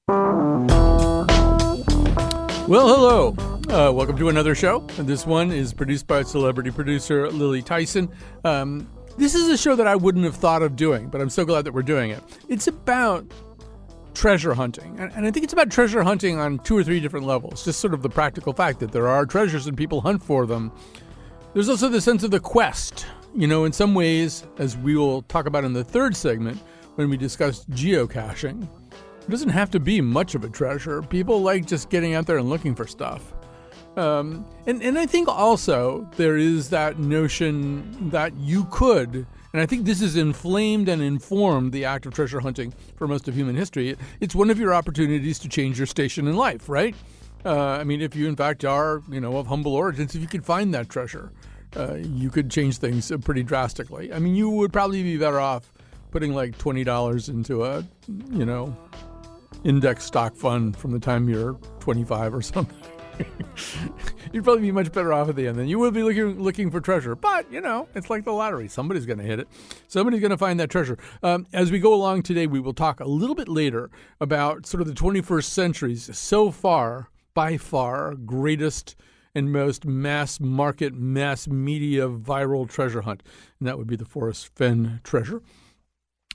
Well, hello. Welcome to another show. This one is produced by celebrity producer Lily Tyson. This is a show that I wouldn't have thought of doing, but I'm so glad that we're doing it. It's about treasure hunting. And I think it's about treasure hunting on 2 or 3 different levels. Just sort of the practical fact that there are treasures and people hunt for them. There's also the sense of the quest. You know, in some ways, as we will talk about in the third segment when we discuss geocaching, it doesn't have to be much of a treasure. People like just getting out there and looking for stuff. And I think also there is that notion that you could, and I think this has inflamed and informed the act of treasure hunting for most of human history. It's one of your opportunities to change your station in life, right? I mean, if you in fact are, of humble origins, if you could find that treasure, you could change things pretty drastically. I mean, you would probably be better off putting like $20 into a, index stock fund from the time you're 25 or something. You'd probably be much better off at the end than you will be looking for treasure. But, it's like the lottery. Somebody's going to hit it. Somebody's going to find that treasure. As we go along today, we will talk a little bit later about sort of the 21st century's so far, by far, greatest and most mass market, mass media viral treasure hunt. And that would be the Forrest Fenn treasure.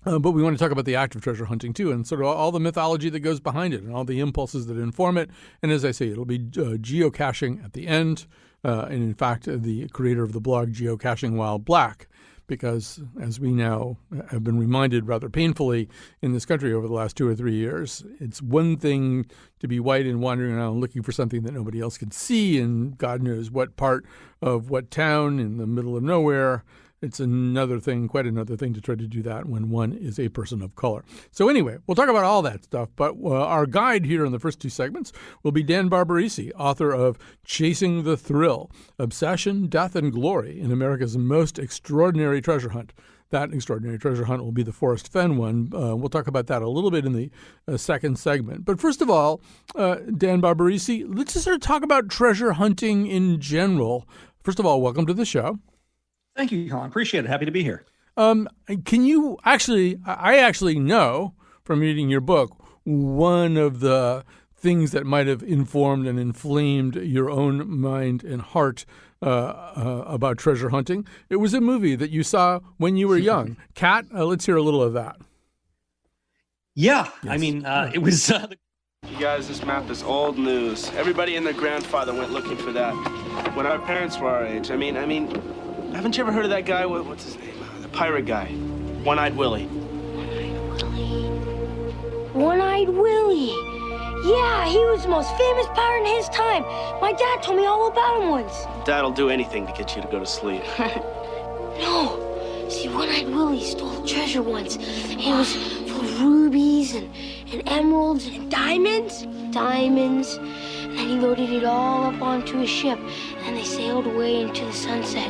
But we want to talk about the act of treasure hunting, too, and sort of all the mythology that goes behind it and all the impulses that inform it. And as I say, it'll be geocaching at the end. And in fact, the creator of the blog, Geocaching While Black, because as we now have been reminded rather painfully in this country over the last 2 or 3 years, it's one thing to be white and wandering around looking for something that nobody else can see in God knows what part of what town in the middle of nowhere. It's another thing, quite another thing, to try to do that when one is a person of color. So anyway, we'll talk about all that stuff. But our guide here in the first 2 segments will be Dan Barbarisi, author of Chasing the Thrill, Obsession, Death, and Glory in America's Most Extraordinary Treasure Hunt. That extraordinary treasure hunt will be the Forrest Fenn one. We'll talk about that a little bit in the second segment. But first of all, Dan Barbarisi, let's just sort of talk about treasure hunting in general. First of all, welcome to the show. Thank you, Colin. Appreciate it. Happy to be here. Can you I actually know from reading your book, one of the things that might have informed and inflamed your own mind and heart about treasure hunting. It was a movie that you saw when you were young. Kat, let's hear a little of that. Yeah. Yes. I mean, it was... You guys, this map is old news. Everybody and their grandfather went looking for that when our parents were our age. I mean, haven't you ever heard of that guy? What's his name? The pirate guy. One-Eyed Willie. One-Eyed Willie. Yeah, he was the most famous pirate in his time. My dad told me all about him once. Dad'll do anything to get you to go to sleep. No. See, One-Eyed Willie stole treasure once. It was full of rubies and emeralds and diamonds. Diamonds. And then he loaded it all up onto a ship. And they sailed away into the sunset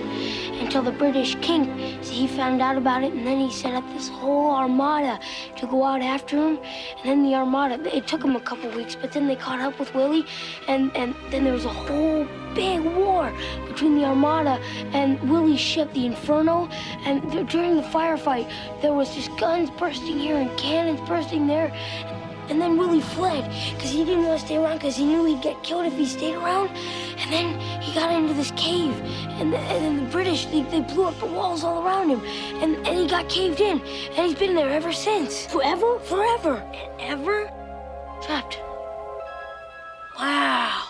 until the British king, he found out about it, and then he set up this whole armada to go out after him. And then the armada, it took him a couple weeks, but then they caught up with Willie, and then there was a whole big war between the armada and Willie's ship, the Inferno. And during the firefight, there was just guns bursting here and cannons bursting there. And then Willie fled because he didn't want to stay around because he knew he'd get killed if he stayed around. And then he got into this cave, and then the British, they blew up the walls all around him, and he got caved in, and he's been there ever since. Forever, and ever trapped. Wow.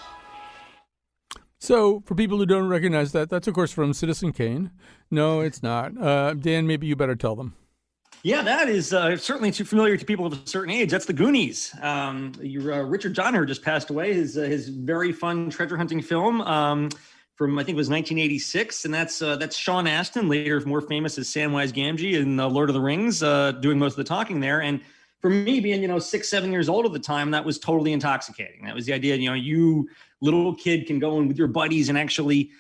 So for people who don't recognize that, that's, of course, from Citizen Kane. No, it's not. Dan, maybe you better tell them. Yeah, that is certainly too familiar to people of a certain age. That's the Goonies. Richard Donner just passed away. His very fun treasure hunting film from, I think it was 1986, and that's Sean Astin, later more famous as Samwise Gamgee in Lord of the Rings, doing most of the talking there. And for me, being 6, 7 years old at the time, that was totally intoxicating. That was the idea. You little kid can go in with your buddies and actually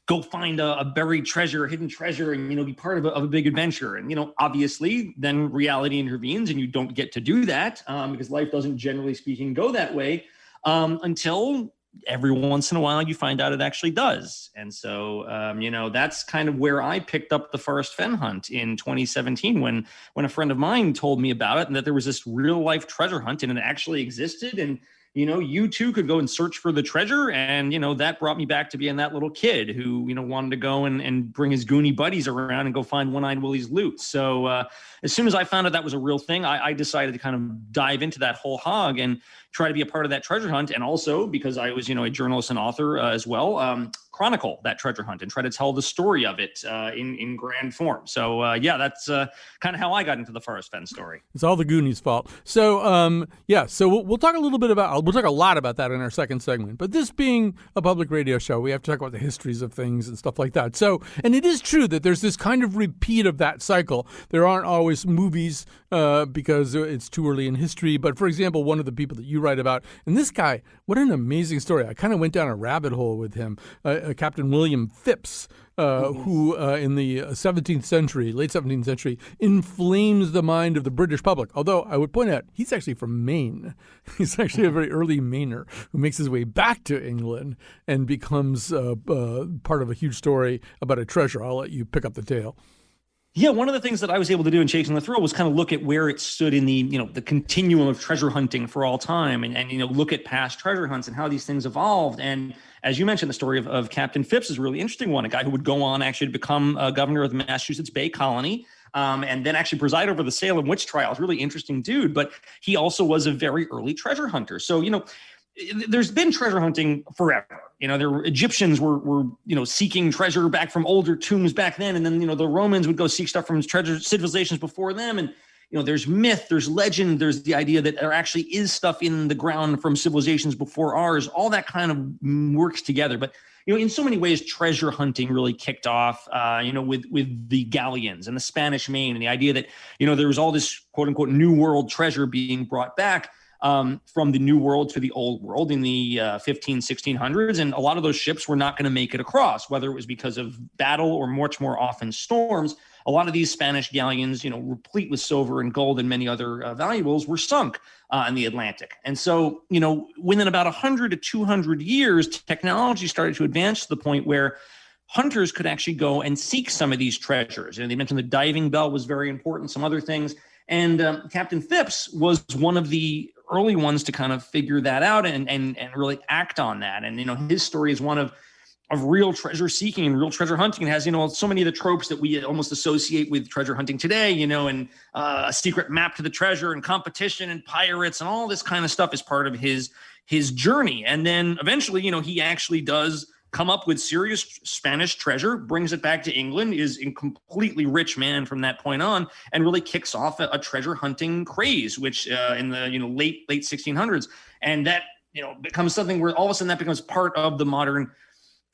go find a buried treasure, a hidden treasure, and, be part of a big adventure. And, obviously then reality intervenes and you don't get to do that because life doesn't, generally speaking, go that way until every once in a while you find out it actually does. And so, that's kind of where I picked up the Forest Fen hunt in 2017 when a friend of mine told me about it and that there was this real life treasure hunt and it actually existed. And you too could go and search for the treasure. And, that brought me back to being that little kid who, wanted to go and bring his Goonie buddies around and go find One-Eyed Willie's loot. So as soon as I found out that was a real thing, I decided to kind of dive into that whole hog and try to be a part of that treasure hunt. And also because I was, a journalist and author as well, chronicle that treasure hunt and try to tell the story of it in grand form. So that's kind of how I got into the Forest Fen story. It's all the Goonies' fault. So so we'll talk we'll talk a lot about that in our second segment. But this being a public radio show, we have to talk about the histories of things and stuff like that. So, and it is true that there's this kind of repeat of that cycle. There aren't always movies because it's too early in history. But for example, one of the people that you write about, and this guy, what an amazing story. I kind of went down a rabbit hole with him. Captain William Phipps, who in the 17th century, late 17th century, inflames the mind of the British public. Although I would point out, he's actually from Maine. He's actually a very early Mainer who makes his way back to England and becomes part of a huge story about a treasure. I'll let you pick up the tale. Yeah, one of the things that I was able to do in Chasing the Thrill was kind of look at where it stood in the, the continuum of treasure hunting for all time and look at past treasure hunts and how these things evolved. And as you mentioned, the story of Captain Phipps is a really interesting one, a guy who would go on actually to become governor of the Massachusetts Bay Colony and then actually preside over the Salem witch trials. Really interesting dude, but he also was a very early treasure hunter. So, there's been treasure hunting forever. Egyptians were seeking treasure back from older tombs back then. And then, the Romans would go seek stuff from treasure civilizations before them. And, there's myth, there's legend, there's the idea that there actually is stuff in the ground from civilizations before ours. All that kind of works together. But, in so many ways, treasure hunting really kicked off, with the galleons and the Spanish Main and the idea that, there was all this quote unquote new world treasure being brought back from the New World to the Old World in the 1600s. And a lot of those ships were not going to make it across, whether it was because of battle or much more often storms. A lot of these Spanish galleons, replete with silver and gold and many other valuables, were sunk in the Atlantic. And so, within about 100 to 200 years, technology started to advance to the point where hunters could actually go and seek some of these treasures. They mentioned the diving bell was very important, some other things. And Captain Phipps was one of the early ones to kind of figure that out and really act on that. And, his story is one of real treasure seeking and real treasure hunting. It has, so many of the tropes that we almost associate with treasure hunting today, and a secret map to the treasure and competition and pirates and all this kind of stuff is part of his journey. And then eventually, he actually does come up with serious Spanish treasure, brings it back to England, is a completely rich man from that point on, and really kicks off a treasure hunting craze, which in the late 1600s, and that becomes something where all of a sudden that becomes part of the modern.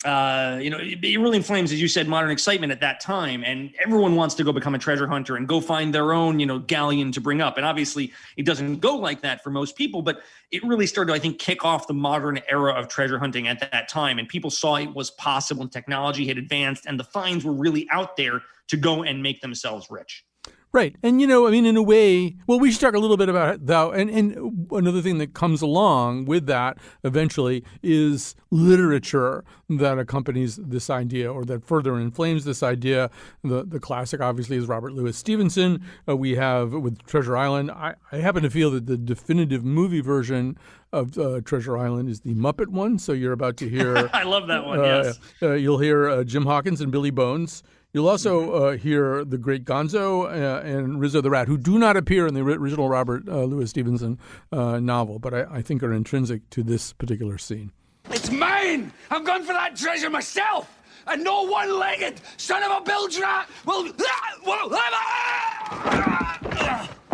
It really inflames, as you said, modern excitement at that time, and everyone wants to go become a treasure hunter and go find their own, galleon to bring up. And obviously, it doesn't go like that for most people, but it really started to, I think, kick off the modern era of treasure hunting at that time. And people saw it was possible, and technology had advanced, and the finds were really out there to go and make themselves rich. Right. And, in a way, well, we should talk a little bit about it, though. And another thing that comes along with that eventually is literature that accompanies this idea or that further inflames this idea. The classic, obviously, is Robert Louis Stevenson. We have with Treasure Island. I happen to feel that the definitive movie version of Treasure Island is the Muppet one. So you're about to hear. I love that one, yes. You'll hear Jim Hawkins and Billy Bones. You'll also hear the great Gonzo and Rizzo the Rat, who do not appear in the original Robert Louis Stevenson novel, but I think are intrinsic to this particular scene. It's mine! I'm going for that treasure myself! And no one-legged son of a bilge rat will...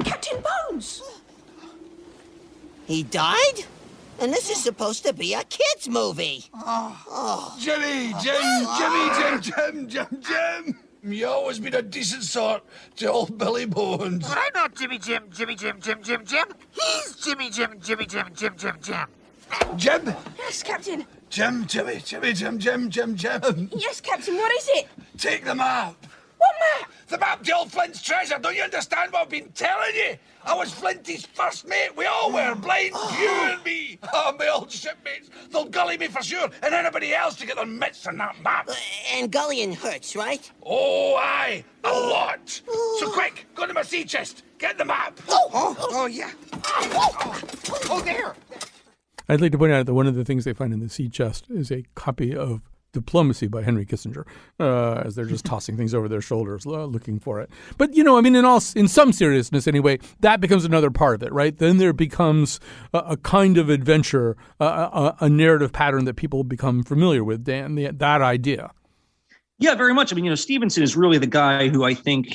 Captain Bones! He died? And this is supposed to be a kid's movie. Jimmy! You always been a decent sort to old Billy Bones. But I'm not Jimmy Jim. He's Jimmy Jim. Jim? Yes, Captain. Jim. Yes, Captain, what is it? Take the map. What map? The map to old Flint's treasure. Don't you understand what I've been telling you? I was Flinty's first mate. We all were, blind, you and me. Oh, my old shipmates. They'll gully me for sure, and anybody else to get their mitts on that map. And gullying hurts, right? Oh, aye, a lot. So quick, go to my sea chest. Get the map. Oh, yeah. Oh, there. I'd like to point out that one of the things they find in the sea chest is a copy of Diplomacy by Henry Kissinger, as they're just tossing things over their shoulders, looking for it. But, in some seriousness anyway, that becomes another part of it, right? Then there becomes a kind of adventure, a narrative pattern that people become familiar with, Dan, that idea. Yeah, very much. I mean, Stevenson is really the guy who I think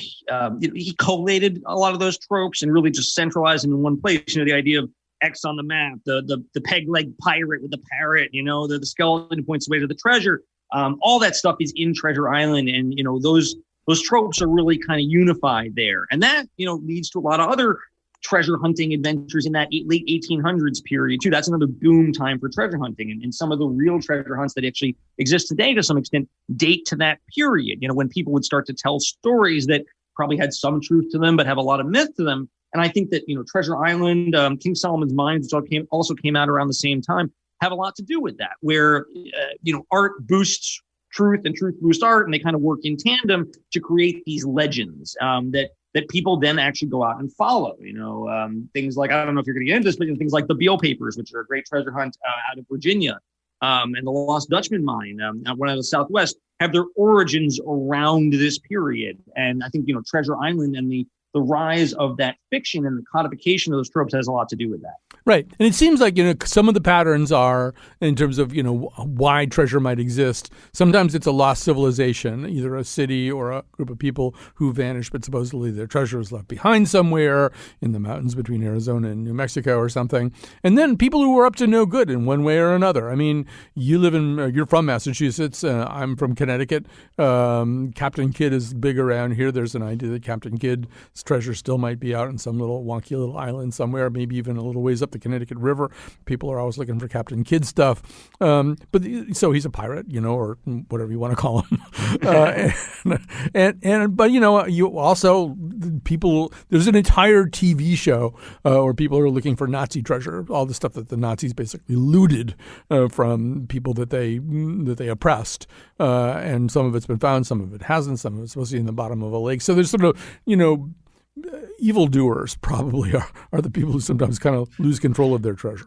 he collated a lot of those tropes and really just centralized them in one place. The idea of X on the map, the peg leg pirate with the parrot, the skeleton points the way to the treasure. All that stuff is in Treasure Island, and those tropes are really kind of unified there, and that leads to a lot of other treasure hunting adventures in that late 1800s period too. That's another boom time for treasure hunting, and some of the real treasure hunts that actually exist today to some extent date to that period. When people would start to tell stories that probably had some truth to them but have a lot of myth to them. And I think that Treasure Island, King Solomon's Mines, which also came out around the same time, have a lot to do with that, where, art boosts truth and truth boosts art, and they kind of work in tandem to create these legends that people then actually go out and follow. Things like, I don't know if you're going to get into this, but things like the Beale Papers, which are a great treasure hunt out of Virginia, and the Lost Dutchman mine, one out of the Southwest, have their origins around this period. And I think, Treasure Island and the rise of that fiction and the codification of those tropes has a lot to do with that. Right. And it seems like, some of the patterns are in terms of, why treasure might exist. Sometimes it's a lost civilization, either a city or a group of people who vanished, but supposedly their treasure is left behind somewhere in the mountains between Arizona and New Mexico or something. And then people who are up to no good in one way or another. I mean, you're from Massachusetts. I'm from Connecticut. Captain Kidd is big around here. There's an idea that Captain Kidd's treasure still might be out in some wonky little island somewhere, maybe even a little ways up the Connecticut River. People are always looking for Captain Kidd stuff. So he's a pirate, or whatever you want to call him. But you also there's an entire TV show where people are looking for Nazi treasure, all the stuff that the Nazis basically looted from people that they oppressed. And some of it's been found, some of it hasn't, some of it's supposed to be in the bottom of a lake. So there's sort of, evildoers probably are the people who sometimes kind of lose control of their treasure.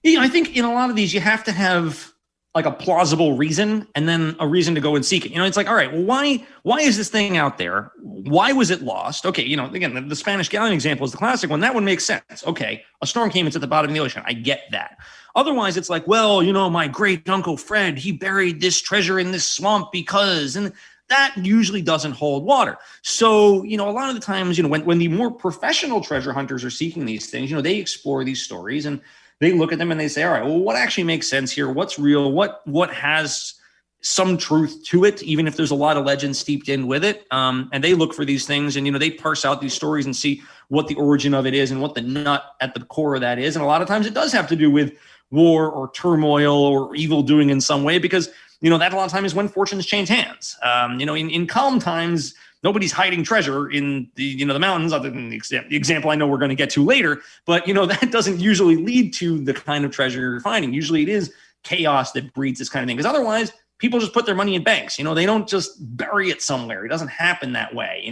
Yeah, I think in a lot of these, you have to have like a plausible reason and then a reason to go and seek it. It's like, all right, well, why is this thing out there? Why was it lost? Okay, again, the Spanish galleon example is the classic one. That one makes sense. Okay, a storm came, it's at the bottom of the ocean. I get that. Otherwise, it's like, well, my great uncle Fred, he buried this treasure in this swamp because, and that usually doesn't hold water. So, a lot of the times, when the more professional treasure hunters are seeking these things, they explore these stories and they look at them and they say, all right, well, what actually makes sense here? What's real? What has some truth to it, even if there's a lot of legend steeped in with it? And they look for these things and, they parse out these stories and see what the origin of it is and what the nut at the core of that is. And a lot of times it does have to do with war or turmoil or evil doing in some way, because that a lot of times is when fortunes change hands. In calm times, nobody's hiding treasure in the mountains, other than the example I know we're going to get to later. But that doesn't usually lead to the kind of treasure you're finding. Usually, it is chaos that breeds this kind of thing. Because otherwise, people just put their money in banks. They don't just bury it somewhere. It doesn't happen that way.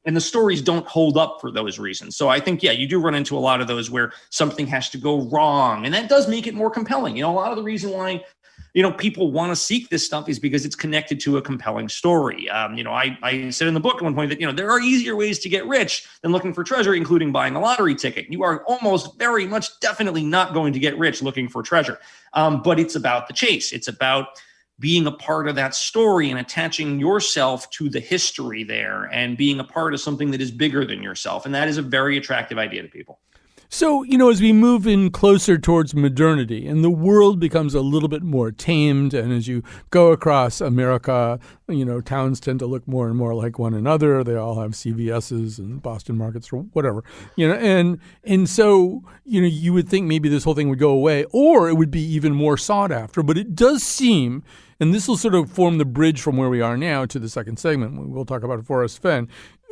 And the stories don't hold up for those reasons. So I think, you do run into a lot of those where something has to go wrong, and that does make it more compelling. A lot of the reason why people want to seek this stuff is because it's connected to a compelling story. I said in the book at one point that, there are easier ways to get rich than looking for treasure, including buying a lottery ticket. You are almost very much definitely not going to get rich looking for treasure. But it's about the chase. It's about being a part of that story and attaching yourself to the history there and being a part of something that is bigger than yourself. And that is a very attractive idea to people. So, as we move in closer towards modernity and the world becomes a little bit more tamed, and as you go across America, towns tend to look more and more like one another. They all have CVS's and Boston markets or whatever, and so, you would think maybe this whole thing would go away or it would be even more sought after. But it does seem and this will sort of form the bridge from where we are now to the second segment. We'll talk about Forrest Fenn.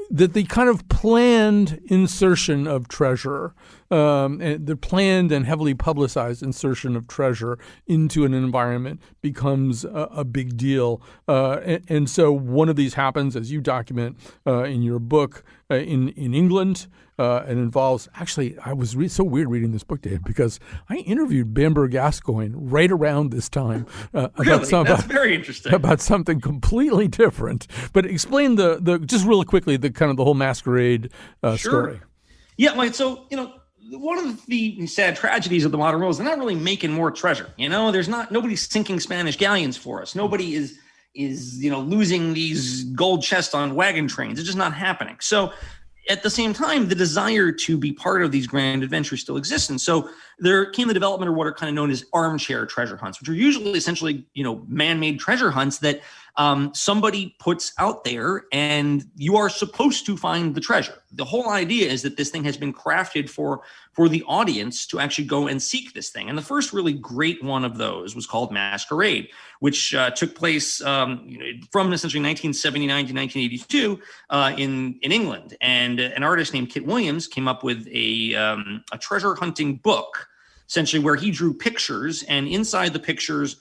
That the kind of planned insertion of treasure, and the planned and heavily publicized insertion of treasure into an environment becomes a big deal. And so one of these happens, as you document in your book, in England. It involves, actually, I was so weird reading this book, Dave, because I interviewed Bamber Gascoigne right around this time That's very interesting. about something completely different. But explain the just real quickly the kind of the whole masquerade story. Yeah, right. So, one of the sad tragedies of the modern world is they're not really making more treasure. Nobody's sinking Spanish galleons for us. Nobody is losing these gold chests on wagon trains. It's just not happening. So at the same time, the desire to be part of these grand adventures still exists. And so there came the development of what are kind of known as armchair treasure hunts, which are usually essentially, man-made treasure hunts that somebody puts out there and you are supposed to find the treasure. The whole idea is that this thing has been crafted for the audience to actually go and seek this thing. And the first really great one of those was called Masquerade, which took place from essentially 1979 to 1982 in England. And an artist named Kit Williams came up with a treasure hunting book, essentially where he drew pictures, and inside the pictures,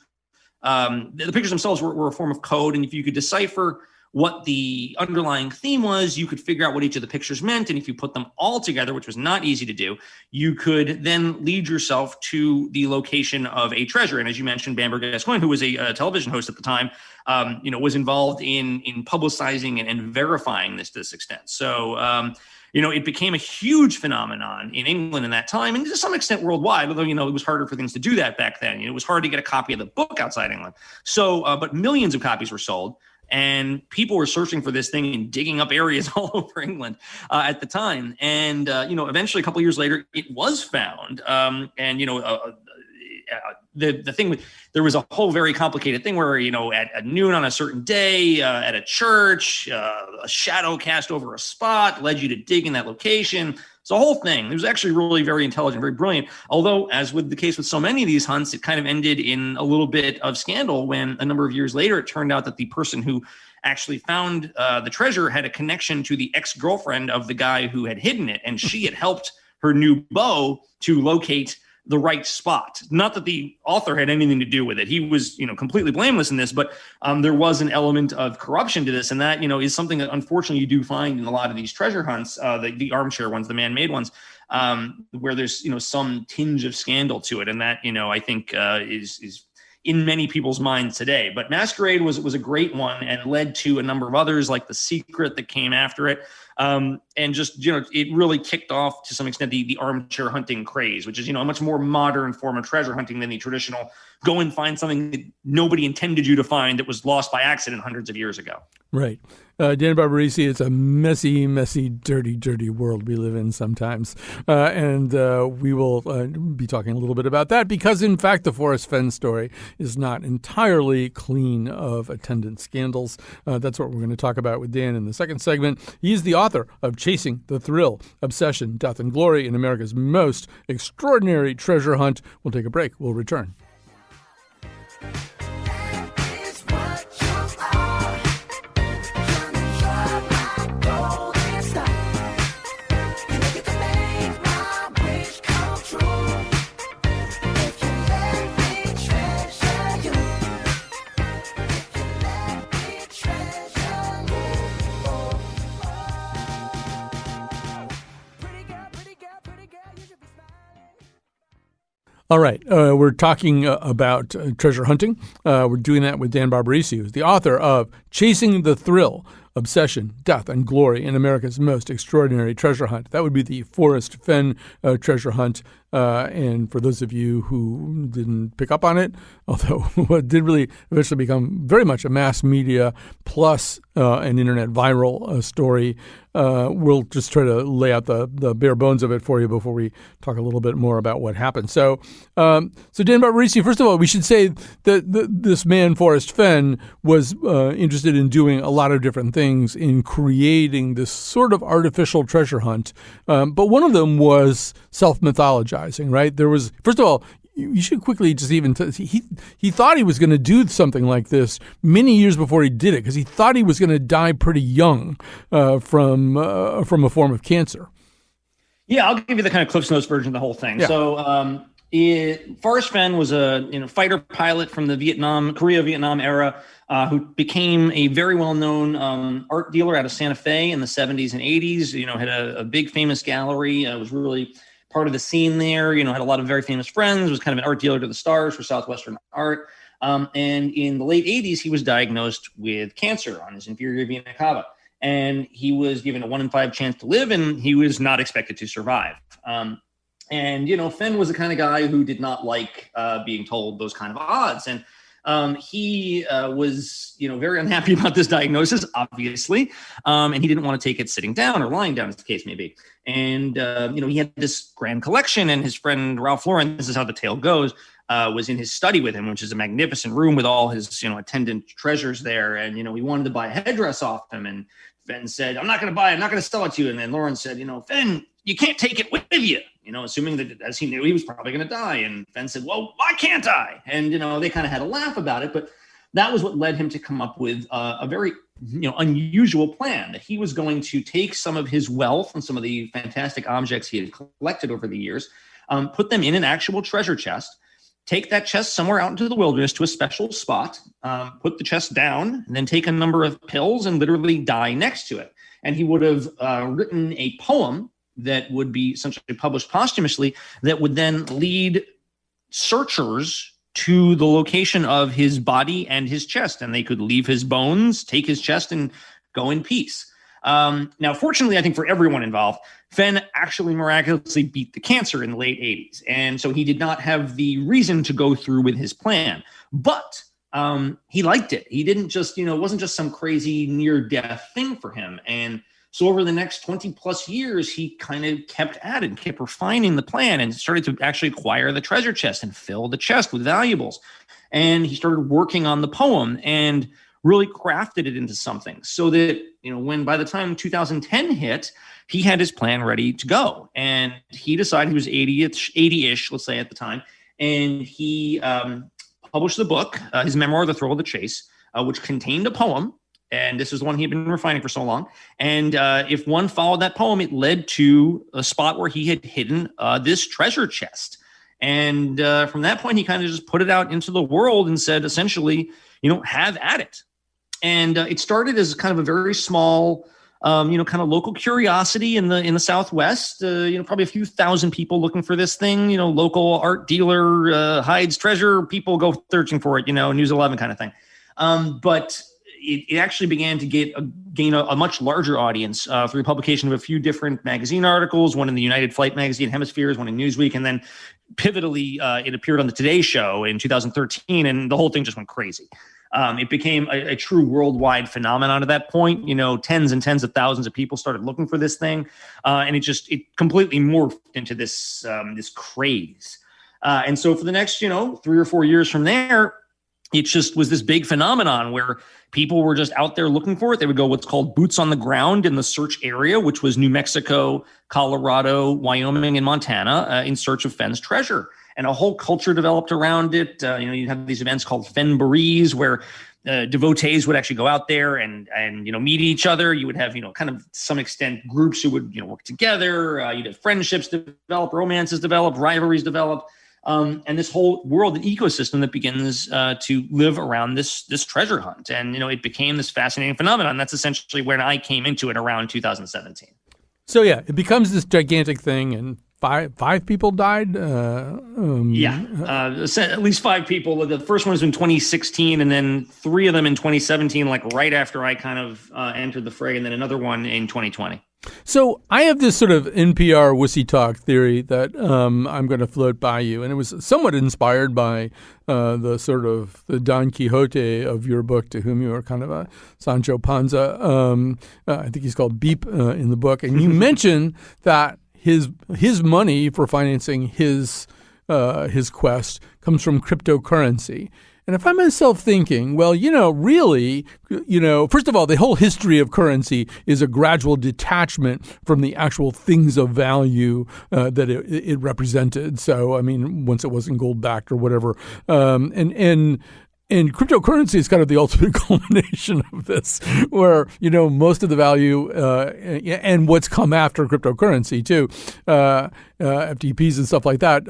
the pictures themselves were a form of code. And if you could decipher what the underlying theme was, you could figure out what each of the pictures meant. And if you put them all together, which was not easy to do, you could then lead yourself to the location of a treasure. And as you mentioned, Bamber Gascoigne, who was a television host at the time, was involved in publicizing and verifying this to this extent. So, it became a huge phenomenon in England in that time, and to some extent worldwide, although, it was harder for things to do that back then. It was hard to get a copy of the book outside England. So, but millions of copies were sold, and people were searching for this thing and digging up areas all over England at the time. And, eventually a couple of years later, it was found. The thing, there was a whole very complicated thing where, at noon on a certain day at a church, a shadow cast over a spot led you to dig in that location. It's a whole thing. It was actually really very intelligent, very brilliant. Although, as with the case with so many of these hunts, it kind of ended in a little bit of scandal when a number of years later, it turned out that the person who actually found the treasure had a connection to the ex-girlfriend of the guy who had hidden it. And she had helped her new beau to locate the right spot. Not that the author had anything to do with it. He was, completely blameless in this, but there was an element of corruption to this. And that, is something that unfortunately you do find in a lot of these treasure hunts, the armchair ones, the man-made ones, where there's, some tinge of scandal to it. And that, I think is in many people's minds today. But Masquerade was a great one and led to a number of others like The Secret that came after it. And just, it really kicked off to some extent the armchair hunting craze, which is, a much more modern form of treasure hunting than the traditional go and find something that nobody intended you to find that was lost by accident hundreds of years ago. Right. Dan Barbarisi, it's a messy, messy, dirty, dirty world we live in sometimes. And we will be talking a little bit about that because, in fact, the Forrest Fenn story is not entirely clean of attendant scandals. That's what we're going to talk about with Dan in the second segment. He's the author of Chasing the Thrill, Obsession, Death, and Glory in America's Most Extraordinary Treasure Hunt. We'll take a break. We'll return. All right. We're talking about treasure hunting. We're doing that with Dan Barbarisi, who's the author of Chasing the Thrill, Obsession, Death, and Glory in America's Most Extraordinary Treasure Hunt. That would be the Forrest Fenn treasure hunt. And for those of you who didn't pick up on it, although it did really eventually become very much a mass media plus an internet viral story, we'll just try to lay out the bare bones of it for you before we talk a little bit more about what happened. So Dan Barbarisi, first of all, we should say that this man, Forrest Fenn, was interested in doing a lot of different things in creating this sort of artificial treasure hunt. But one of them was self-mythologizing, right? There was, first of all, you should quickly just even he thought he was going to do something like this many years before he did it, because he thought he was going to die pretty young from a form of cancer. Yeah, I'll give you the kind of Cliff's Notes version of the whole thing. Yeah. So Forrest Fenn was a fighter pilot from the Korea-Vietnam era, who became a very well-known art dealer out of Santa Fe in the 70s and 80s. Had a big famous gallery, was really part of the scene there, had a lot of very famous friends, was kind of an art dealer to the stars for Southwestern art. And in the late 80s, he was diagnosed with cancer on his inferior vena cava. And he was given a 1 in 5 chance to live, and he was not expected to survive. And Fenn was the kind of guy who did not like being told those kind of odds. And he was, very unhappy about this diagnosis, obviously. And he didn't want to take it sitting down or lying down, as the case may be. And, he had this grand collection, and his friend Ralph Lauren, this is how the tale goes, was in his study with him, which is a magnificent room with all his, attendant treasures there. And, he wanted to buy a headdress off him. And Fenn said, I'm not going to buy it. I'm not going to sell it to you. And then Lauren said, Fenn, you can't take it with you, assuming that, as he knew, he was probably going to die. And Fenn said, well, why can't I? And, they kind of had a laugh about it. But that was what led him to come up with a very, unusual plan, that he was going to take some of his wealth and some of the fantastic objects he had collected over the years, put them in an actual treasure chest, take that chest somewhere out into the wilderness to a special spot, put the chest down, and then take a number of pills and literally die next to it. And he would have written a poem that would be essentially published posthumously that would then lead searchers to the location of his body and his chest, and they could leave his bones, take his chest, and go in peace. Now, fortunately, I think for everyone involved, Fenn actually miraculously beat the cancer in the late 80s. And so he did not have the reason to go through with his plan. But he liked it. He didn't just, it wasn't just some crazy near-death thing for him. And so over the next 20 plus years, he kind of kept at it and kept refining the plan and started to actually acquire the treasure chest and fill the chest with valuables. And he started working on the poem and really crafted it into something so that, when by the time 2010 hit, he had his plan ready to go. And he decided he was 80-ish, let's say at the time. And he published the book, his memoir, The Thrill of the Chase, which contained a poem. And this is the one he'd been refining for so long. And if one followed that poem, it led to a spot where he had hidden this treasure chest. And from that point, he kind of just put it out into the world and said, essentially, have at it. And it started as kind of a very small, kind of local curiosity in the Southwest. Probably a few thousand people looking for this thing. Local art dealer hides treasure. People go searching for it. News 11 kind of thing. But it actually began to gain a much larger audience through the publication of a few different magazine articles, one in the United Flight magazine Hemispheres, one in Newsweek, and then pivotally it appeared on the Today Show in 2013, and the whole thing just went crazy. It became a true worldwide phenomenon at that point. Tens and tens of thousands of people started looking for this thing, and it completely morphed into this craze. And so for the next 3 or 4 years from there, it just was this big phenomenon where people were just out there looking for it. They would go what's called boots on the ground in the search area, which was New Mexico, Colorado, Wyoming, and Montana, in search of Fenn's treasure. And a whole culture developed around it. You have these events called Fennborees, where devotees would actually go out there and meet each other. You would have kind of to some extent groups who would work together. You'd have friendships develop, romances develop, rivalries develop. And this whole world and ecosystem that begins to live around this treasure hunt. And, it became this fascinating phenomenon. That's essentially when I came into it around 2017. So, yeah, it becomes this gigantic thing, and five people died? At least 5 people. The first one was in 2016, and then 3 of them in 2017, like right after I kind of entered the fray, and then another one in 2020. So I have this sort of NPR wussy talk theory that I'm going to float by you, and it was somewhat inspired by the Don Quixote of your book, to whom you are kind of a Sancho Panza. I think he's called Beep in the book, and you mentioned that his money for financing his quest comes from cryptocurrency. And I find myself thinking, well, really, first of all, the whole history of currency is a gradual detachment from the actual things of value that it represented. So, I mean, once it wasn't gold backed or whatever, and cryptocurrency is kind of the ultimate culmination of this, where, most of the value and what's come after cryptocurrency too, FTPs and stuff like that,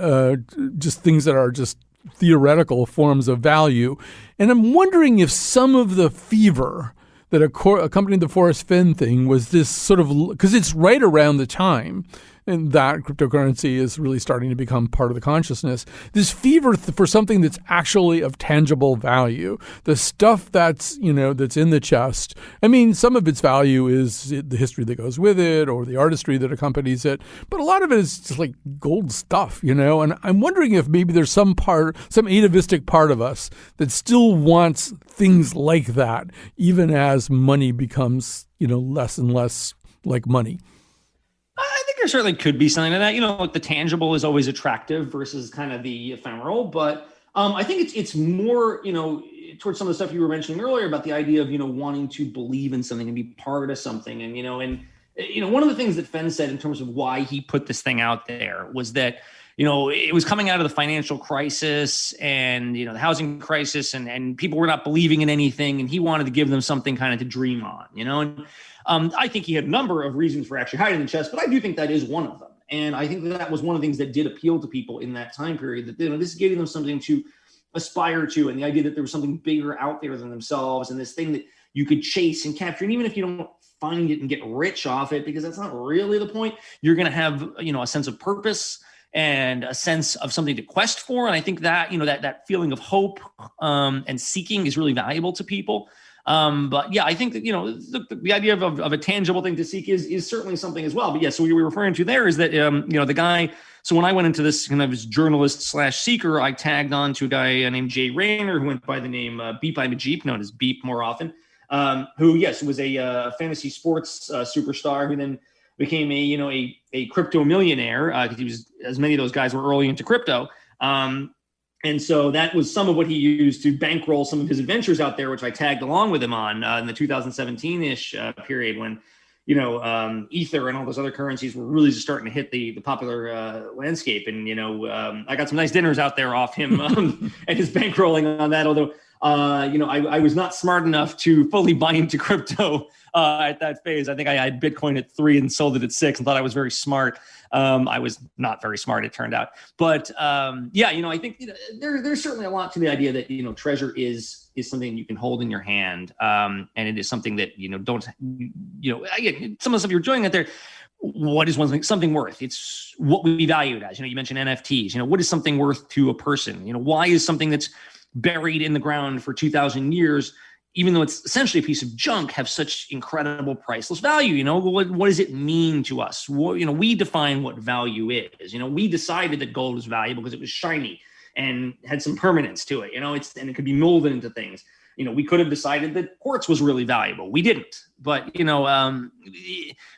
just things that are just theoretical forms of value. And I'm wondering if some of the fever that accompanied the Forrest Fenn thing was this sort of, because it's right around the time and that cryptocurrency is really starting to become part of the consciousness. This fever for something that's actually of tangible value, the stuff that's, that's in the chest. I mean, some of its value is the history that goes with it or the artistry that accompanies it, but a lot of it is just like gold stuff, And I'm wondering if maybe there's some atavistic part of us that still wants things like that, even as money becomes, less and less like money. I think there certainly could be something to that. Like the tangible is always attractive versus kind of the ephemeral. But I think it's more, towards some of the stuff you were mentioning earlier about the idea of, wanting to believe in something and be part of something. And, one of the things that Fenn said in terms of why he put this thing out there was that, it was coming out of the financial crisis and, the housing crisis and people were not believing in anything. And he wanted to give them something kind of to dream on, and I think he had a number of reasons for actually hiding the chest, but I do think that is one of them. And I think that was one of the things that did appeal to people in that time period, that, this is giving them something to aspire to. And the idea that there was something bigger out there than themselves and this thing that you could chase and capture. And even if you don't find it and get rich off it, because that's not really the point, you're going to have, a sense of purpose and a sense of something to quest for. And I think that, that feeling of hope and seeking is really valuable to people. But yeah, I think that, the idea of a tangible thing to seek is certainly something as well. But yeah, so what you were referring to there is that, the guy, so when I went into this kind of as journalist/seeker, I tagged on to a guy named Jay Rayner, who went by the name Beep I'm a Jeep, known as Beep more often, who, yes, was a fantasy sports superstar who then became a crypto millionaire, because he was, as many of those guys were early into crypto. And so that was some of what he used to bankroll some of his adventures out there, which I tagged along with him on in the 2017-ish period when, Ether and all those other currencies were really just starting to hit the popular landscape. And, I got some nice dinners out there off him and his bankrolling on that. Although, I was not smart enough to fully buy into crypto at that phase. I think I had Bitcoin at 3 and sold it at 6 and thought I was very smart. I was not very smart, it turned out. But I think there's certainly a lot to the idea that, treasure is something you can hold in your hand. And it is something that, again, some of the stuff you're doing out there, what is something worth? It's what we value it as. You mentioned NFTs. What is something worth to a person? Why is something that's buried in the ground for 2,000 years, even though it's essentially a piece of junk, have such incredible priceless value? What does it mean to us? We define what value is. We decided that gold was valuable because it was shiny and had some permanence to it. And it could be molded into things. We could have decided that quartz was really valuable. We didn't. But,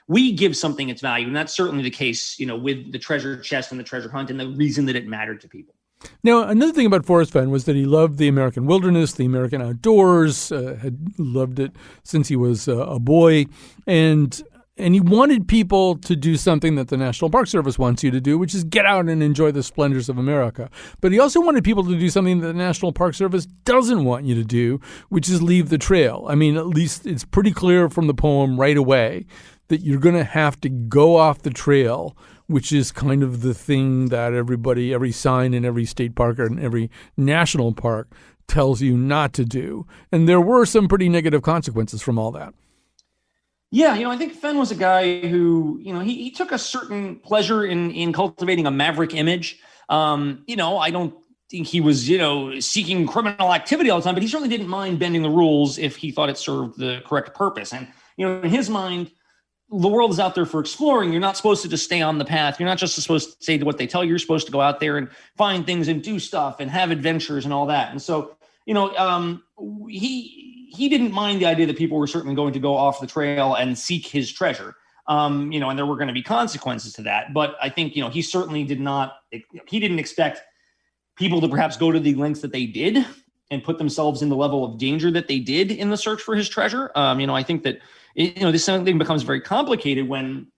we give something its value. And that's certainly the case, with the treasure chest and the treasure hunt and the reason that it mattered to people. Now, another thing about Forrest Fenn was that he loved the American wilderness, the American outdoors, had loved it since he was a boy. And he wanted people to do something that the National Park Service wants you to do, which is get out and enjoy the splendors of America. But he also wanted people to do something that the National Park Service doesn't want you to do, which is leave the trail. I mean, at least it's pretty clear from the poem right away that you're going to have to go off the trail, which is kind of the thing that every sign in every state park and every national park tells you not to do. And there were some pretty negative consequences from all that. Yeah, I think Fenn was a guy who, he took a certain pleasure in cultivating a maverick image. I don't think he was, seeking criminal activity all the time, but he certainly didn't mind bending the rules if he thought it served the correct purpose. And, in his mind, the world is out there for exploring. You're not supposed to just stay on the path. You're not just supposed to say what they tell you. You're supposed to go out there and find things and do stuff and have adventures and all that. And so, he didn't mind the idea that people were certainly going to go off the trail and seek his treasure. And there were going to be consequences to that. But I think, he certainly didn't expect people to perhaps go to the lengths that they did and put themselves in the level of danger that they did in the search for his treasure. I think that this thing becomes very complicated when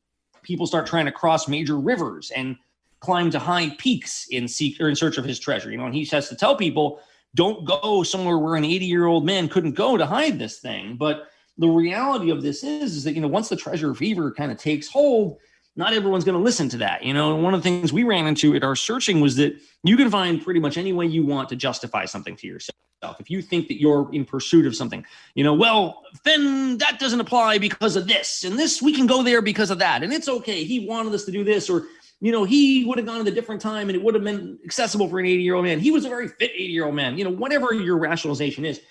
people start trying to cross major rivers and climb to high peaks in search of his treasure. And he has to tell people, don't go somewhere where an 80-year-old man couldn't go to hide this thing. But the reality of this is that, once the treasure fever kind of takes hold, not everyone's going to listen to that. One of the things we ran into at our searching was that you can find pretty much any way you want to justify something to yourself. If you think that you're in pursuit of something, well, then that doesn't apply because of this, and this, we can go there because of that. And it's okay. He wanted us to do this, or, he would have gone at a different time and it would have been accessible for an 80-year-old man. He was a very fit 80-year-old man. Whatever your rationalization is,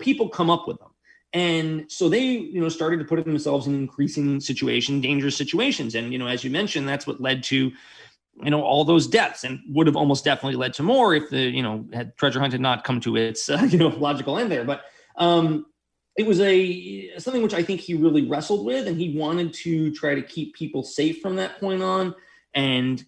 people come up with them. And so they, started to put themselves in increasing dangerous situations. And, as you mentioned, that's what led to, all those deaths, and would have almost definitely led to more if the, had treasure hunt had not come to its, logical end there. But it was something which I think he really wrestled with, and he wanted to try to keep people safe from that point on and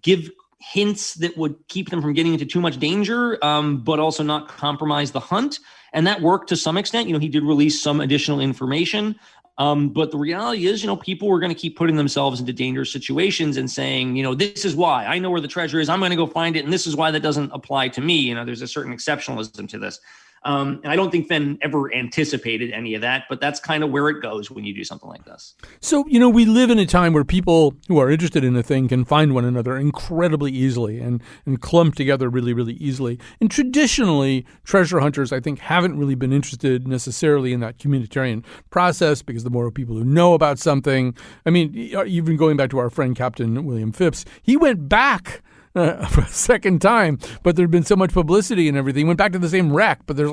give hints that would keep them from getting into too much danger, but also not compromise the hunt. And that worked to some extent. He did release some additional information. But the reality is, people were going to keep putting themselves into dangerous situations and saying, this is why I know where the treasure is. I'm going to go find it. And this is why that doesn't apply to me. There's a certain exceptionalism to this. And I don't think Fenn ever anticipated any of that, but that's kind of where it goes when you do something like this. So, we live in a time where people who are interested in a thing can find one another incredibly easily and clump together really, really easily. And traditionally, treasure hunters, I think, haven't really been interested necessarily in that communitarian process, because the more people who know about something, even going back to our friend Captain William Phipps, he went back for a second time, but there'd been so much publicity and everything. He went back to the same wreck, but there's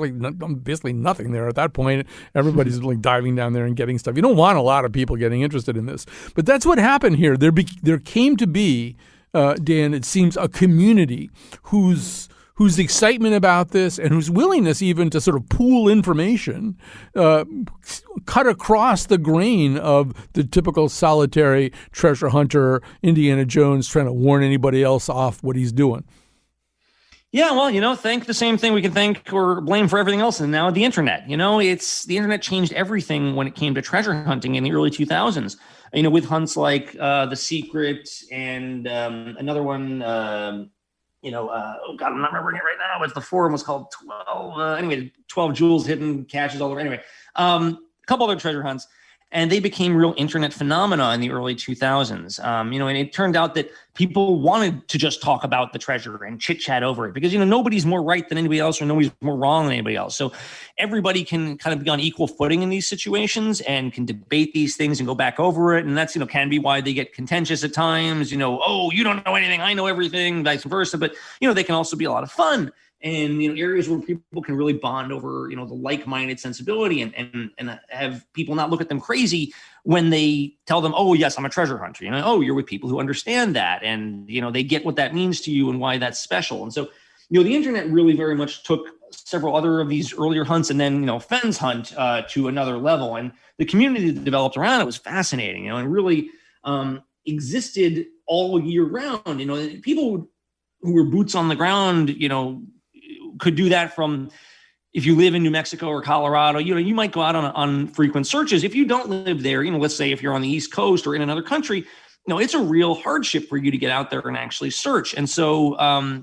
basically nothing there at that point. Everybody's diving down there and getting stuff. You don't want a lot of people getting interested in this, but that's what happened here. There came to be, Dan, it seems, a community whose excitement about this and whose willingness even to sort of pool information cut across the grain of the typical solitary treasure hunter, Indiana Jones, trying to warn anybody else off what he's doing. Yeah, well, thank the same thing we can thank or blame for everything else, and now the internet. The internet changed everything when it came to treasure hunting in the early 2000s. With hunts like The Secret and another one. Oh God, I'm not remembering it right now. But the forum was called 12. 12 jewels hidden, caches all over. Anyway, a couple other treasure hunts, and they became real internet phenomena in the early 2000s. And it turned out that people wanted to just talk about the treasure and chit chat over it because, nobody's more right than anybody else or nobody's more wrong than anybody else. So everybody can kind of be on equal footing in these situations and can debate these things and go back over it. And that's, can be why they get contentious at times, oh, you don't know anything, I know everything, vice versa. But, they can also be a lot of fun. And, areas where people can really bond over, the like-minded sensibility and have people not look at them crazy when they tell them, oh, yes, I'm a treasure hunter. Oh, you're with people who understand that. And, they get what that means to you and why that's special. And so, the internet really very much took several other of these earlier hunts and then, Fenn's hunt to another level. And the community that developed around it was fascinating, and really existed all year round. People who were boots on the ground, could do that from, if you live in New Mexico or Colorado, you might go out on frequent searches. If you don't live there, let's say if you're on the East Coast or in another country, it's a real hardship for you to get out there and actually search. And so,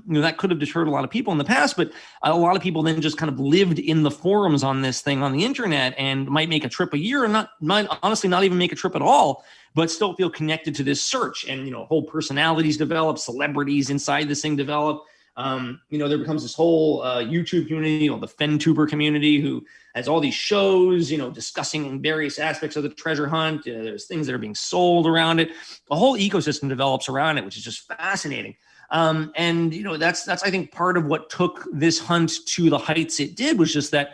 that could have deterred a lot of people in the past, but a lot of people then just kind of lived in the forums on this thing on the internet and might make a trip a year and might honestly not even make a trip at all, but still feel connected to this search. And, whole personalities develop, celebrities inside this thing develop. There becomes this whole YouTube community, the FenTuber community, who has all these shows, discussing various aspects of the treasure hunt. There's things that are being sold around it. A whole ecosystem develops around it, which is just fascinating. That's I think part of what took this hunt to the heights it did was just that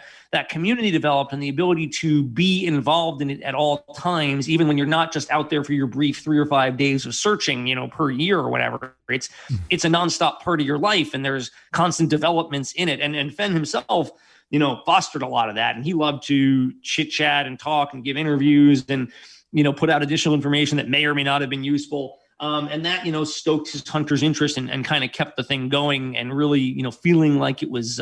community developed and the ability to be involved in it at all times, even when you're not just out there for your brief 3 or 5 days of searching, per year or whatever. It's a nonstop part of your life, and there's constant developments in it. And Fenn himself, fostered a lot of that, and he loved to chit chat and talk and give interviews and, put out additional information that may or may not have been useful. And that, stoked his hunter's interest and kind of kept the thing going and really, feeling like it was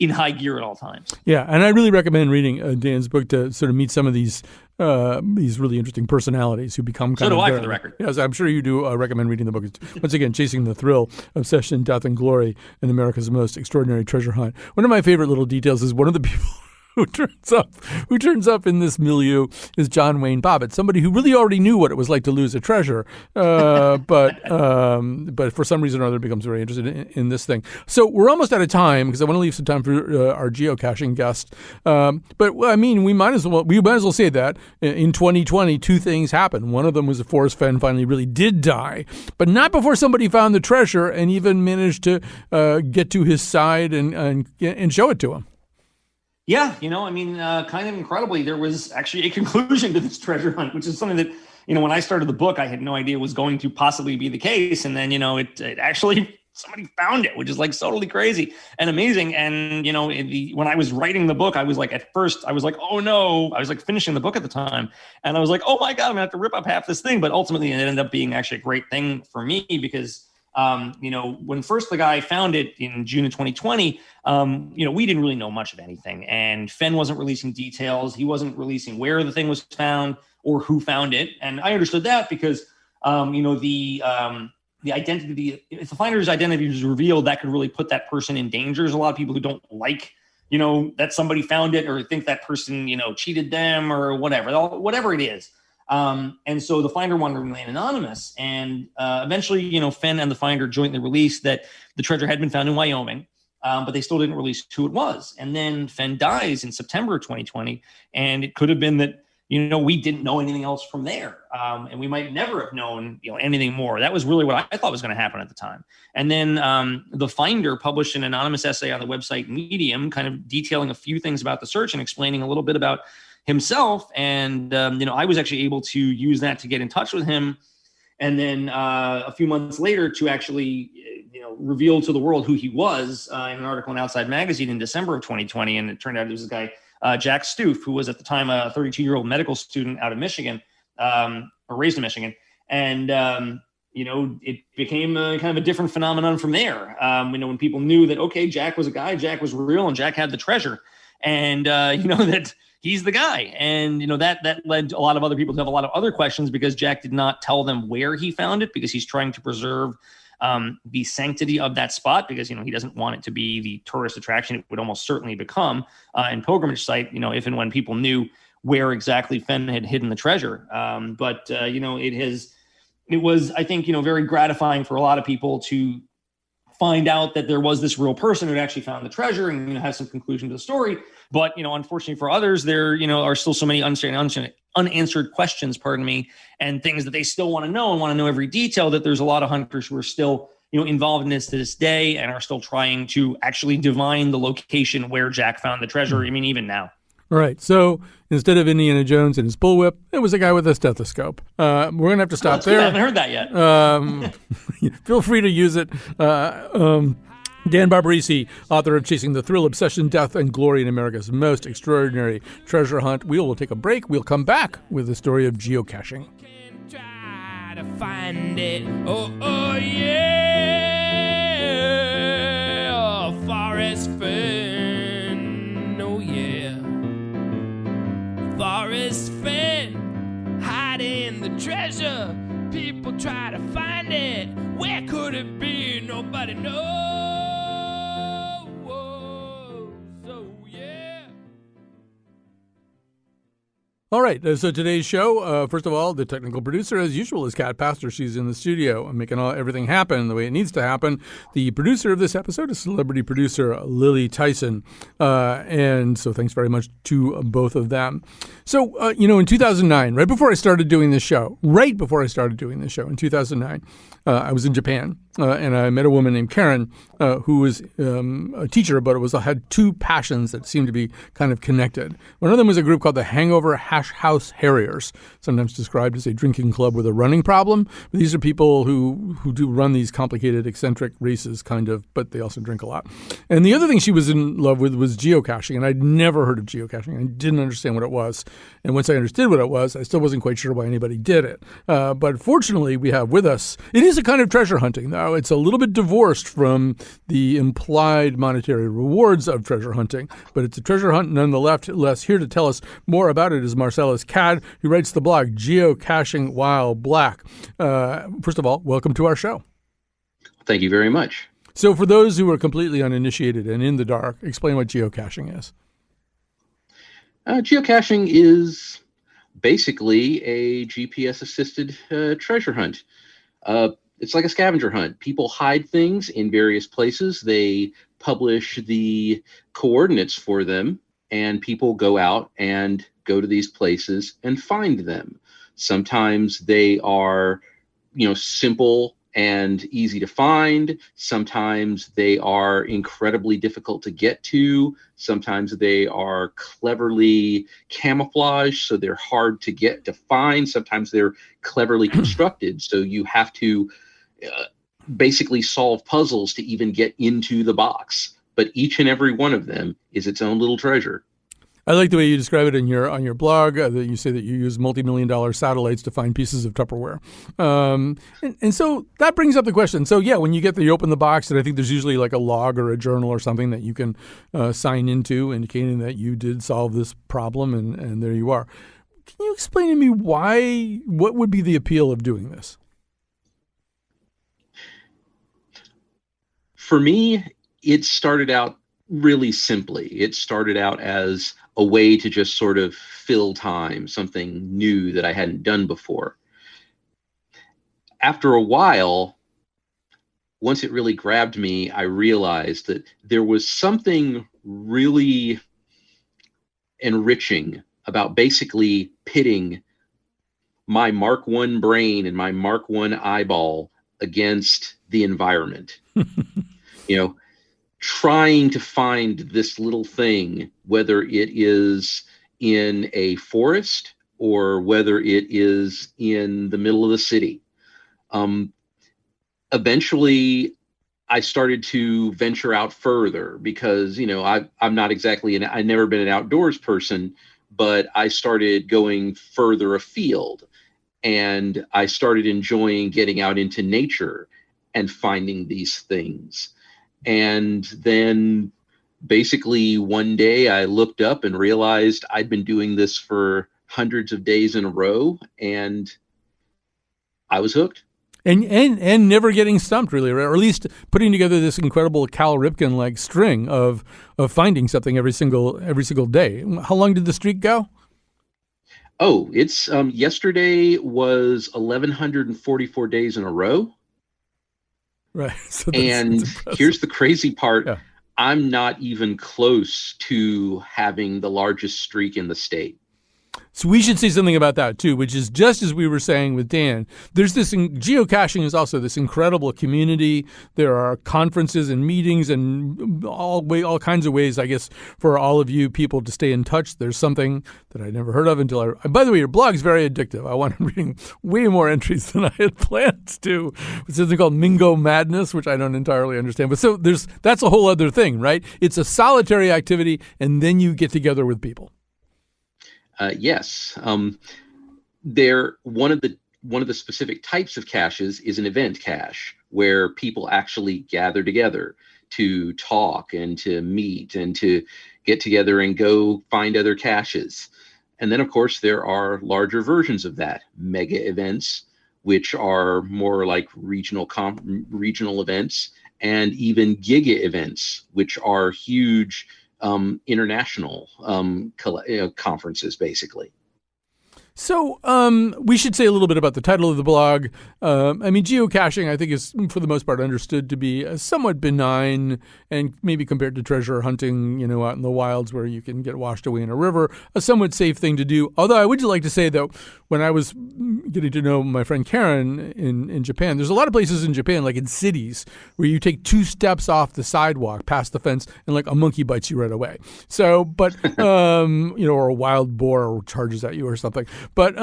in high gear at all times. Yeah, and I really recommend reading Dan's book to sort of meet some of these really interesting personalities who become kind of... So do I, for the record. Yes, I'm sure you do recommend reading the book. It's, once again, Chasing the Thrill, Obsession, Death, and Glory in America's Most Extraordinary Treasure Hunt. One of my favorite little details is one of the people who turns up in this milieu is John Wayne Bobbitt, somebody who really already knew what it was like to lose a treasure, but for some reason or other becomes very interested in this thing. So we're almost out of time because I want to leave some time for our geocaching guest. But I mean, we might as well say that in 2020, two things happened. One of them was that Forrest Fenn finally really did die, but not before somebody found the treasure and even managed to get to his side and show it to him. Yeah, kind of incredibly, there was actually a conclusion to this treasure hunt, which is something that, when I started the book, I had no idea was going to possibly be the case. And then, it actually, somebody found it, which is like totally crazy and amazing. And, when I was writing the book, I was like, at first, I was like, oh no, I was like finishing the book at the time. And I was like, oh my God, I'm gonna have to rip up half this thing. But ultimately, it ended up being actually a great thing for me because when first the guy found it in June of 2020, we didn't really know much of anything. And Fenn wasn't releasing details. He wasn't releasing where the thing was found or who found it. And I understood that because, the identity, if the finder's identity was revealed, that could really put that person in danger. There's a lot of people who don't like, that somebody found it or think that person, cheated them or whatever it is. And so the finder wanted to remain anonymous. And eventually, Fenn and the finder jointly released that the treasure had been found in Wyoming, but they still didn't release who it was. And then Fenn dies in September of 2020. And it could have been that, we didn't know anything else from there. And we might never have known, anything more. That was really what I thought was going to happen at the time. And then the finder published an anonymous essay on the website Medium, kind of detailing a few things about the search and explaining a little bit about himself. And, I was actually able to use that to get in touch with him. And then a few months later to actually, reveal to the world who he was in an article in Outside Magazine in December of 2020. And it turned out it was this guy, Jack Stoof, who was at the time a 32-year-old medical student out of Michigan, or raised in Michigan. And, it became kind of a different phenomenon from there. When people knew that, okay, Jack was a guy, Jack was real, and Jack had the treasure. And, that he's the guy. And, that led a lot of other people to have a lot of other questions because Jack did not tell them where he found it because he's trying to preserve the sanctity of that spot because, he doesn't want it to be the tourist attraction it would almost certainly become and pilgrimage site, if and when people knew where exactly Fenn had hidden the treasure. It was, I think, very gratifying for a lot of people to find out that there was this real person who had actually found the treasure and have some conclusion to the story. But, unfortunately for others, there, are still so many unanswered questions, and things that they still want to know and want to know every detail that there's a lot of hunters who are still, involved in this to this day and are still trying to actually divine the location where Jack found the treasure. I mean, even now. All right. So instead of Indiana Jones and his bullwhip, it was a guy with a stethoscope. We're going to have to stop there. I haven't heard that yet. Feel free to use it. Dan Barbarisi, author of Chasing the Thrill, Obsession, Death, and Glory in America's Most Extraordinary Treasure Hunt. We'll take a break. We'll come back with the story of geocaching. Try to find it. Oh yeah. Forrest Fenn. Oh yeah. Forrest Fenn. Hiding the treasure. People try to find it. Where could it be? Nobody knows. All right, so today's show, first of all, the technical producer, as usual, is Kat Pastor. She's in the studio making everything happen the way it needs to happen. The producer of this episode is celebrity producer Lily Tyson. And so thanks very much to both of them. So, in 2009, right before I started doing this show in 2009, I was in Japan. and I met a woman named Karen who was a teacher, but had two passions that seemed to be kind of connected. One of them was a group called the Hangover Hash House Harriers, sometimes described as a drinking club with a running problem. These are people who do run these complicated, eccentric races, kind of, but they also drink a lot. And the other thing she was in love with was geocaching, and I'd never heard of geocaching. I didn't understand what it was. And once I understood what it was, I still wasn't quite sure why anybody did it. But fortunately, we have with us, it is a kind of treasure hunting. Now, it's a little bit divorced from the implied monetary rewards of treasure hunting, but it's a treasure hunt nonetheless. Here to tell us more about it is Marcellus Cad, who writes the blog Geocaching While Black. First of all, welcome to our show. Thank you very much. So for those who are completely uninitiated and in the dark, explain what geocaching is. Geocaching is basically a GPS-assisted treasure hunt. It's like a scavenger hunt. People hide things in various places. They publish the coordinates for them, and people go out and go to these places and find them. Sometimes they are, simple and easy to find. Sometimes they are incredibly difficult to get to. Sometimes they are cleverly camouflaged, so they're hard to get to find. Sometimes they're cleverly constructed, so you have to basically solve puzzles to even get into the box. But each and every one of them is its own little treasure. I like the way you describe it on your blog, that you say that you use multi-million-dollar satellites to find pieces of Tupperware. And so that brings up the question. So, yeah, when you open the box, and I think there's usually like a log or a journal or something that you can sign into, indicating that you did solve this problem, and there you are. Can you explain to me what would be the appeal of doing this? For me, it started out really simply. It started out as a way to just sort of fill time, something new that I hadn't done before. After a while, once it really grabbed me, I realized that there was something really enriching about basically pitting my Mark I brain and my Mark I eyeball against the environment. Trying to find this little thing, whether it is in a forest or whether it is in the middle of the city. Eventually, I started to venture out further because, I'm not exactly I've never been an outdoors person, but I started going further afield, and I started enjoying getting out into nature and finding these things. And then basically one day I looked up and realized I'd been doing this for hundreds of days in a row, and I was hooked. And never getting stumped, really, or at least putting together this incredible Cal Ripken-like string of finding something every single day. How long did the streak go? Oh, it's yesterday was 1,144 days in a row. Right. So and here's the crazy part. Yeah. I'm not even close to having the largest streak in the state. So we should say something about that too, which is just as we were saying with Dan, there's this, geocaching is also this incredible community. There are conferences and meetings and all kinds of ways, I guess, for all of you people to stay in touch. There's something that I never heard of until by the way, your blog is very addictive. I wanted reading way more entries than I had planned to. It's something called Mingo Madness, which I don't entirely understand. But so that's a whole other thing, right? It's a solitary activity, and then you get together with people. Yes. One of the specific types of caches is an event cache where people actually gather together to talk and to meet and to get together and go find other caches. And then, of course, there are larger versions of that, mega events, which are more like regional events, and even giga events, which are huge international conferences, basically. So we should say a little bit about the title of the blog. I mean, geocaching, I think, is for the most part understood to be somewhat benign, and maybe compared to treasure hunting, out in the wilds where you can get washed away in a river, a somewhat safe thing to do. Although I would like to say that when I was getting to know my friend Karen in Japan, there's a lot of places in Japan, like in cities, where you take 2 steps off the sidewalk past the fence and like a monkey bites you right away. So, but, or a wild boar charges at you or something. But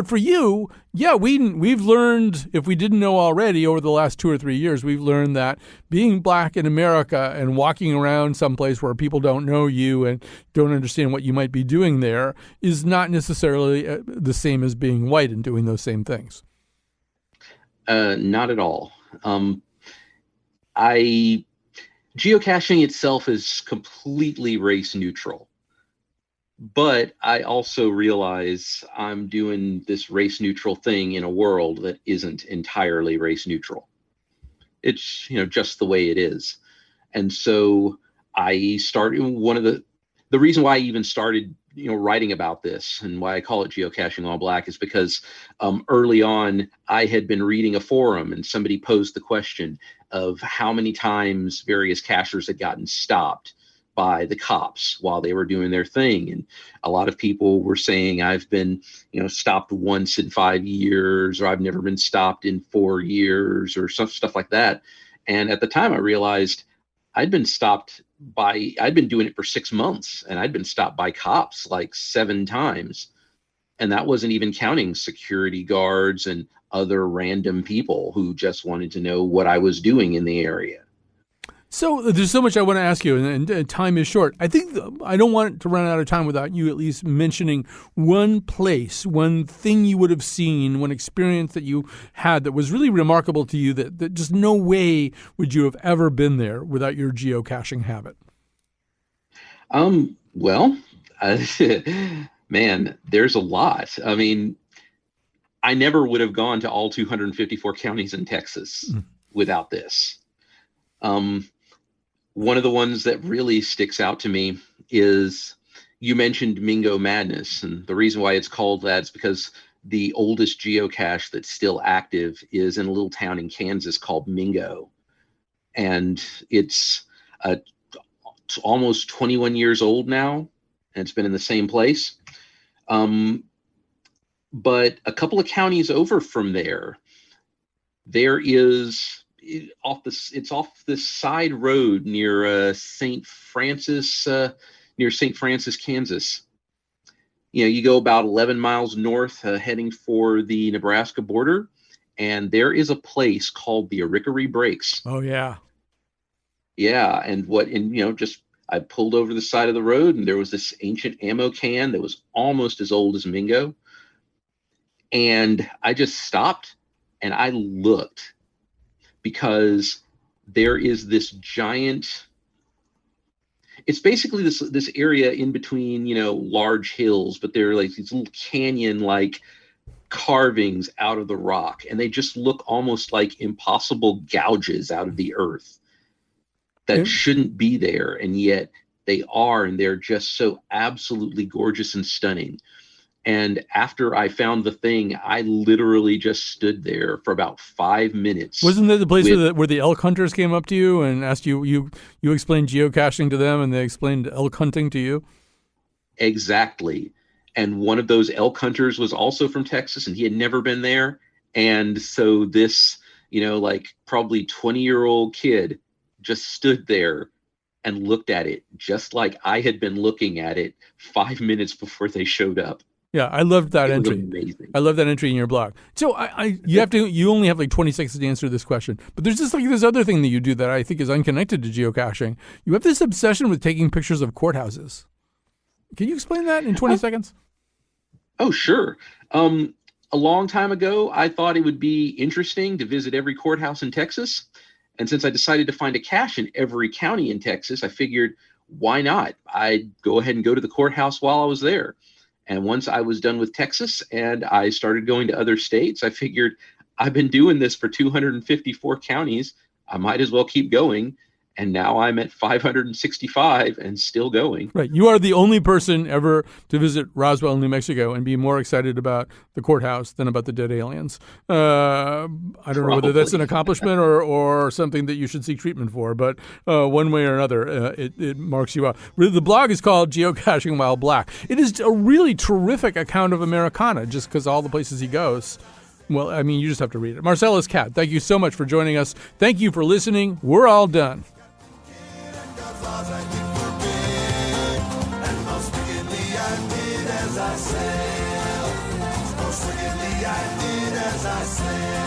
for you, yeah, we've learned, if we didn't know already over the last 2 or 3 years, we've learned that being black in America and walking around someplace where people don't know you and don't understand what you might be doing there is not necessarily the same as being white and doing those same things. Not at all. Geocaching itself is completely race neutral. But I also realize I'm doing this race neutral thing in a world that isn't entirely race neutral. It's, just the way it is. And so I started, the reason why I even started, writing about this and why I call it Geocaching All Black is because early on I had been reading a forum and somebody posed the question of how many times various cachers had gotten stopped by the cops while they were doing their thing. And a lot of people were saying, I've been, stopped once in 5 years, or I've never been stopped in 4 years, or stuff like that. And at the time I realized I'd been doing it for 6 months, and I'd been stopped by cops like 7 times. And that wasn't even counting security guards and other random people who just wanted to know what I was doing in the area. So there's so much I want to ask you, and time is short. I think I don't want to run out of time without you at least mentioning one place, one thing you would have seen, one experience that you had that was really remarkable to you that just no way would you have ever been there without your geocaching habit. Man, there's a lot. I mean, I never would have gone to all 254 counties in Texas without this. One of the ones that really sticks out to me is, you mentioned Mingo Madness, and the reason why it's called that is because the oldest geocache that's still active is in a little town in Kansas called Mingo, and it's almost 21 years old now, and it's been in the same place. But a couple of counties over from there is it's off this side road near St. Francis, Kansas. You go about 11 miles north, heading for the Nebraska border, and there is a place called the Arickaree Breaks. Oh yeah. Yeah, and I pulled over the side of the road, and there was this ancient ammo can that was almost as old as Mingo. And I just stopped and I looked, because there is this giant, it's basically this area in between, large hills, but they're like these little canyon-like carvings out of the rock, and they just look almost like impossible gouges out of the earth that shouldn't be there, and yet they are, and they're just so absolutely gorgeous and stunning. And after I found the thing, I literally just stood there for about 5 minutes. Wasn't that the place where the elk hunters came up to you and asked you explained geocaching to them, and they explained elk hunting to you? Exactly. And one of those elk hunters was also from Texas, and he had never been there. And so this, probably 20-year-old kid just stood there and looked at it just like I had been looking at it 5 minutes before they showed up. Yeah, I loved that entry. Amazing. I love that entry in your blog. So you only have like 20 seconds to answer this question, but there's just like this other thing that you do that I think is unconnected to geocaching. You have this obsession with taking pictures of courthouses. Can you explain that in 20 seconds? Oh, sure. A long time ago, I thought it would be interesting to visit every courthouse in Texas. And since I decided to find a cache in every county in Texas, I figured, why not? I'd go ahead and go to the courthouse while I was there. And once I was done with Texas and I started going to other states, I figured, I've been doing this for 254 counties. I might as well keep going. And now I'm at 565 and still going. Right. You are the only person ever to visit Roswell, New Mexico, and be more excited about the courthouse than about the dead aliens. I don't know whether that's an accomplishment or something that you should seek treatment for, but one way or another, it marks you out. The blog is called Geocaching While Black. It is a really terrific account of Americana, just because all the places he goes. Well, I mean, you just have to read it. Marcellus Cat, thank you so much for joining us. Thank you for listening. We're all done. As I sail, most wickedly I did as I sail.